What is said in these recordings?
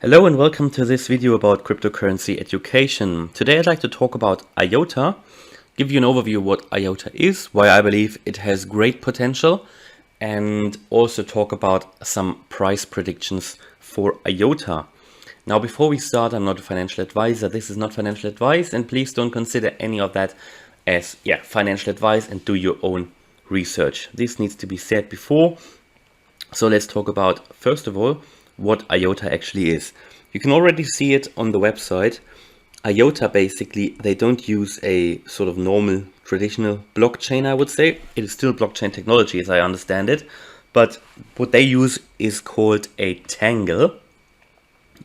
Hello and welcome to this video about cryptocurrency education. Today I'd like to talk about IOTA, give you an overview of what IOTA is, why I believe it has great potential, and also talk about some price predictions for IOTA. Now before we start, I'm not a financial advisor, this is not financial advice, and please don't consider any of that as financial advice and do your own research. This needs to be said before. So let's talk about, first of all, what IOTA actually is. You can already see it on the website. IOTA, basically, they don't use a sort of normal traditional blockchain, I would say. It is still blockchain technology as I understand it, but what they use is called a Tangle.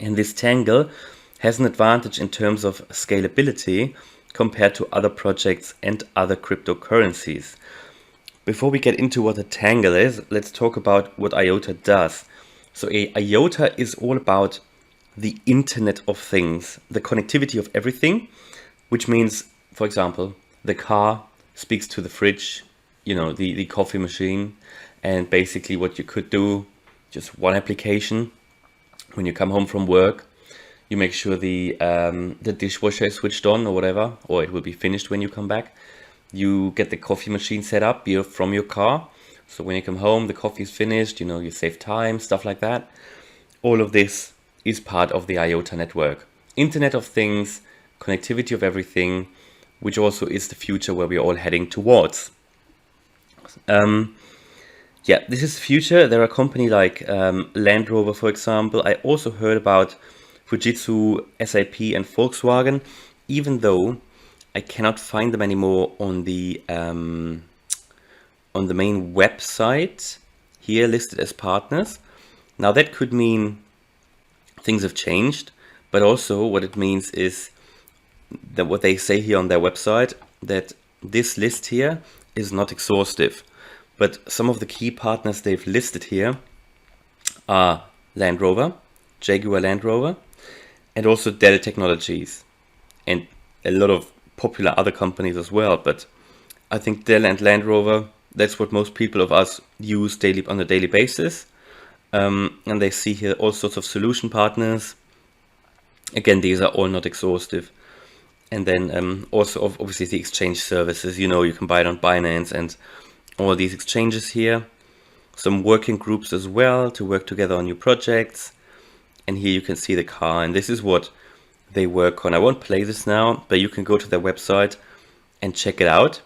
And this Tangle has an advantage in terms of scalability compared to other projects and other cryptocurrencies. Before we get into what a Tangle is, let's talk about what IOTA does. So IOTA is all about the Internet of Things, the connectivity of everything, which means, for example, the car speaks to the fridge, the coffee machine, and basically what you could do, just one application. When you come home from work, you make sure the dishwasher is switched on or whatever, or it will be finished when you come back. You get the coffee machine set up from your car. So when you come home, the coffee is finished, you save time, stuff like that. All of this is part of the IOTA network. Internet of Things, connectivity of everything, which also is the future where we're all heading towards. This is the future. There are companies like Land Rover, for example. I also heard about Fujitsu, SAP and Volkswagen, even though I cannot find them anymore on the main website here listed as partners. Now that could mean things have changed, but also what it means is that what they say here on their website, that this list here is not exhaustive, but some of the key partners they've listed here are Land Rover, Jaguar Land Rover, and also Dell Technologies, and a lot of popular other companies as well. But I think Dell and Land Rover, that's what most people of us use on a daily basis. And they see here all sorts of solution partners. Again, these are all not exhaustive. And then also obviously the exchange services, you can buy it on Binance and all these exchanges here. Some working groups as well to work together on new projects. And here you can see the car, and this is what they work on. I won't play this now, but you can go to their website and check it out.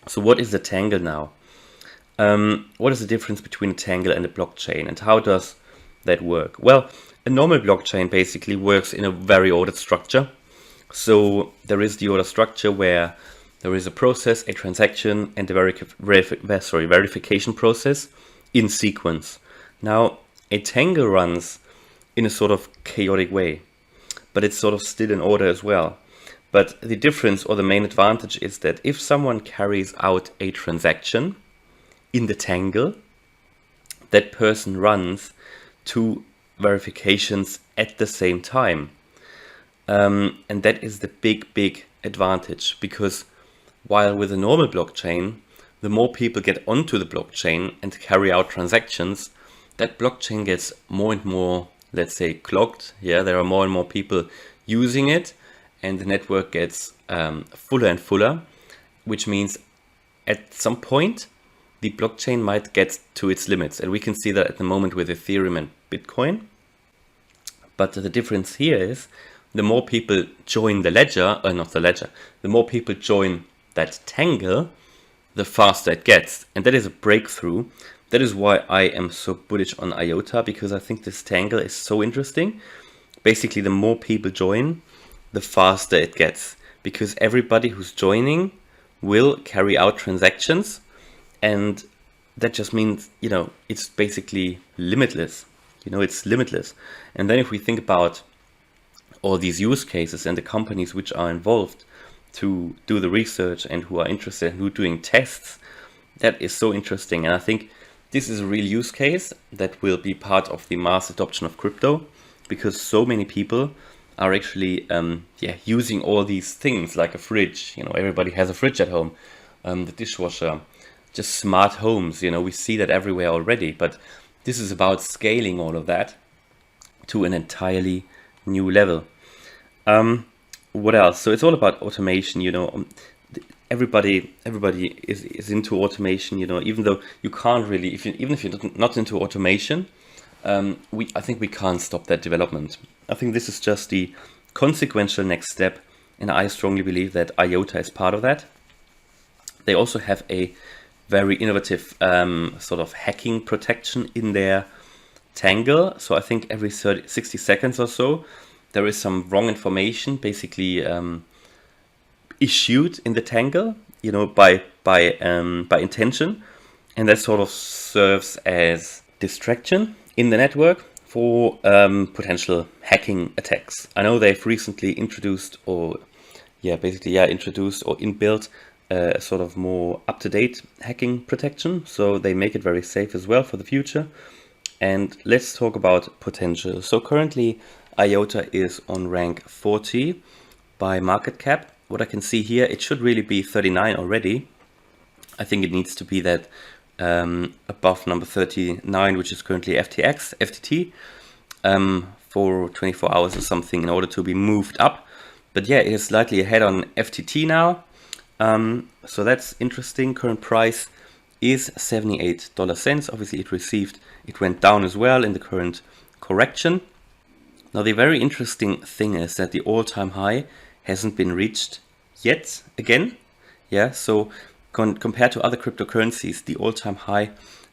So what is the Tangle now? What is the difference between a Tangle and a blockchain, and how does that work? Well, a normal blockchain basically works in a very ordered structure. So there is the order structure where there is a process, a transaction, and a verification process in sequence. Now, a Tangle runs in a sort of chaotic way, but it's sort of still in order as well. But the difference, or the main advantage, is that if someone carries out a transaction in the Tangle, that person runs two verifications at the same time. And that is the big advantage, because while with a normal blockchain, the more people get onto the blockchain and carry out transactions, that blockchain gets more and more, let's say, clogged. There are more and more people using it, and the network gets fuller and fuller, which means at some point the blockchain might get to its limits. And we can see that at the moment with Ethereum and Bitcoin. But the difference here is the more people join the ledger, the more people join that Tangle, the faster it gets. And that is a breakthrough. That is why I am so bullish on IOTA, because I think this Tangle is so interesting. Basically, the more people join, the faster it gets, because everybody who's joining will carry out transactions, and that just means, it's basically limitless. It's limitless. And then if we think about all these use cases and the companies which are involved to do the research and who are interested, who are doing tests, that is so interesting. And I think this is a real use case that will be part of the mass adoption of crypto, because so many people are actually using all these things like a fridge. Everybody has a fridge at home, the dishwasher, just smart homes. We see that everywhere already, but this is about scaling all of that to an entirely new level. What else? So it's all about automation, you know. Everybody is into automation, you know, even though you can't really, even if you're not into automation, I think we can't stop that development. I think this is just the consequential next step, and I strongly believe that IOTA is part of that. They also have a very innovative sort of hacking protection in their Tangle. So I think every 60 seconds or so, there is some wrong information basically issued in the Tangle, you know, by intention, and that sort of serves as distraction in the network for potential hacking attacks. I know they've recently introduced or inbuilt a sort of more up-to-date hacking protection, so they make it very safe as well for the future. And let's talk about potential. So currently IOTA is on rank 40 by market cap. What I can see here, it should really be 39 already. I think it needs to be that above number 39, which is currently FTT, for 24 hours or something in order to be moved up. But yeah, it is slightly ahead on FTT now. So that's interesting. Current price is $78. Obviously it went down as well in the current correction. Now the very interesting thing is that the all-time high hasn't been reached yet again. Yeah, so compared to other cryptocurrencies, the all-time high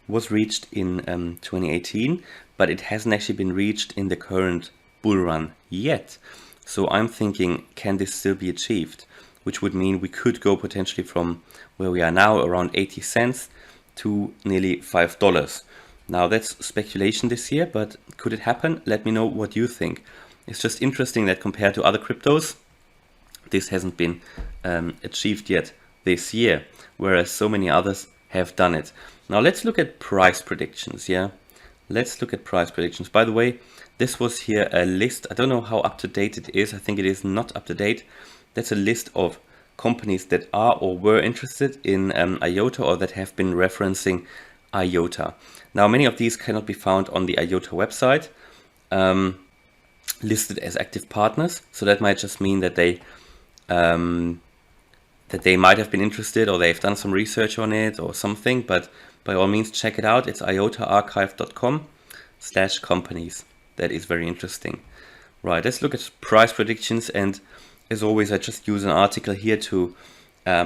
was reached in 2018, but it hasn't actually been reached in the current bull run yet. So I'm thinking, can this still be achieved? Which would mean we could go potentially from where we are now, around 80 cents, to nearly $5. Now that's speculation this year, but could it happen? Let me know what you think. It's just interesting that compared to other cryptos, this hasn't been achieved yet this year, whereas so many others have done it. Now let's look at price predictions, yeah? Let's look at price predictions. By the way, this was here a list. I don't know how up to date it is. I think it is not up to date. That's a list of companies that are or were interested in IOTA or that have been referencing IOTA. Now, many of these cannot be found on the IOTA website, listed as active partners. So that might just mean that they might have been interested or they've done some research on it or something. But by all means, check it out. It's iotaarchive.com/companies. That is very interesting. Right, let's look at price predictions. And as always, I just use an article here to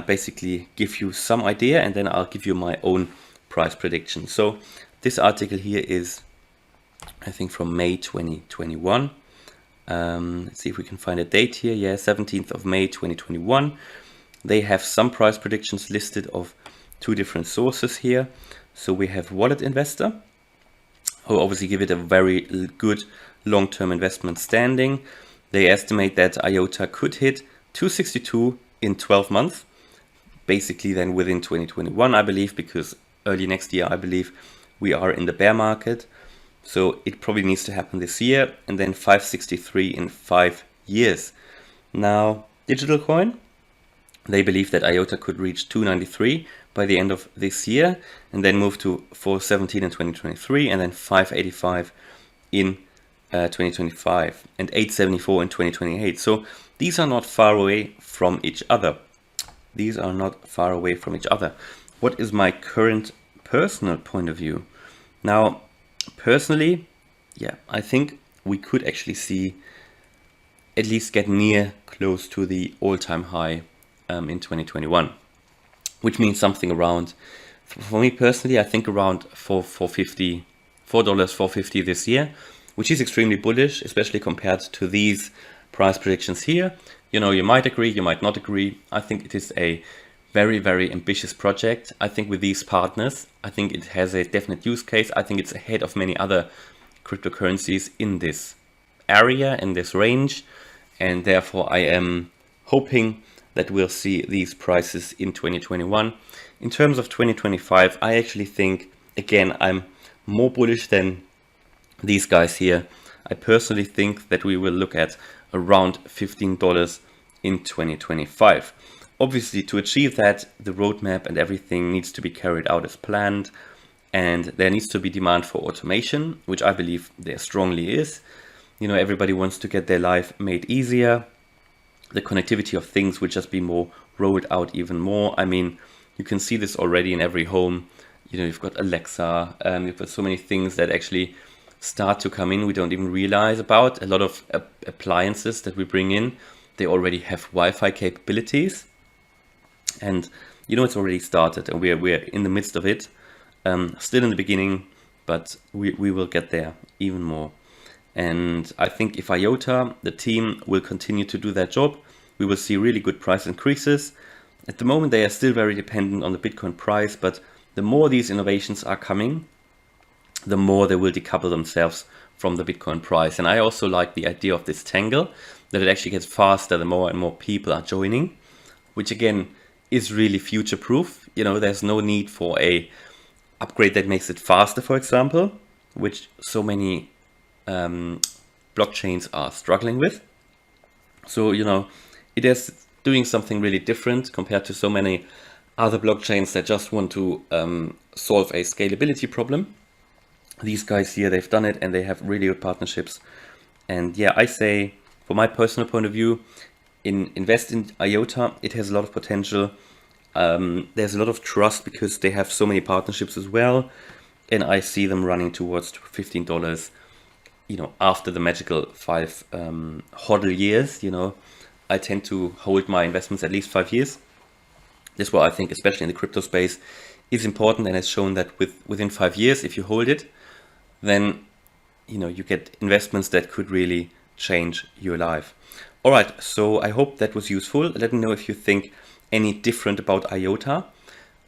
basically give you some idea, and then I'll give you my own price prediction. So this article here is, I think, from May 2021. Let's see if we can find a date here. Yeah, 17th of May 2021. They have some price predictions listed of two different sources here. So we have Wallet Investor, who obviously give it a very good long-term investment standing. They estimate that IOTA could hit 262 in 12 months, basically then within 2021, I believe, because early next year, I believe, we are in the bear market. So it probably needs to happen this year, and then 563 in 5 years. Now, Digital Coin, they believe that IOTA could reach 293 by the end of this year, and then move to 417 in 2023, and then 585 in 2025, and 874 in 2028. So these are not far away from each other. These are not far away from each other. What is my current personal point of view? Now, personally, yeah, I think we could actually see at least get close to the all-time high in 2021, which means something around, for me personally, I think around $4.50 this year, which is extremely bullish, especially compared to these price predictions here. You know, you might agree, you might not agree. I think it is a very, very ambitious project. I think with these partners, I think it has a definite use case. I think it's ahead of many other cryptocurrencies in this area, in this range. And therefore, I am hoping that we'll see these prices in 2021. In terms of 2025, I actually think, again, I'm more bullish than these guys here. I personally think that we will look at around $15 in 2025. Obviously, to achieve that, the roadmap and everything needs to be carried out as planned, and there needs to be demand for automation, which I believe there strongly is. You know, everybody wants to get their life made easier. The connectivity of things will just be more rolled out even more. I mean, you can see this already in every home. You know, you've got Alexa, you've got so many things that actually start to come in we don't even realize about. A lot of appliances that we bring in, they already have Wi-Fi capabilities. And you know, it's already started and we're in the midst of it. Still in the beginning, but we will get there even more. And I think if IOTA, the team, will continue to do their job, we will see really good price increases. At the moment, they are still very dependent on the Bitcoin price, but the more these innovations are coming, the more they will decouple themselves from the Bitcoin price. And I also like the idea of this Tangle, that it actually gets faster the more and more people are joining, which again is really future-proof. You know, there's no need for a upgrade that makes it faster, for example, which so many blockchains are struggling with. So, you know, it is doing something really different compared to so many other blockchains that just want to solve a scalability problem. These guys here, they've done it and they have really good partnerships. And yeah, I say, from my personal point of view, invest in IOTA. It has a lot of potential. There's a lot of trust because they have so many partnerships as well. And I see them running towards $15, you know, after the magical 5 hodl years. You know, I tend to hold my investments at least 5 years. This is what I think, especially in the crypto space, is important, and has shown that within 5 years, if you hold it, then you know you get investments that could really change your life. All right, so I hope that was useful. Let me know if you think any different about IOTA.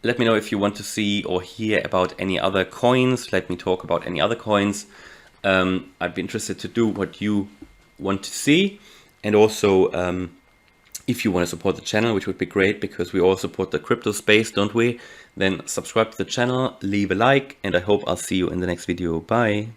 Let me know if you want to see or hear about any other coins. Let me talk about any other coins. I'd be interested to do what you want to see, and also if you want to support the channel, which would be great because we all support the crypto space, don't we? Then subscribe to the channel, leave a like, and I hope I'll see you in the next video. Bye.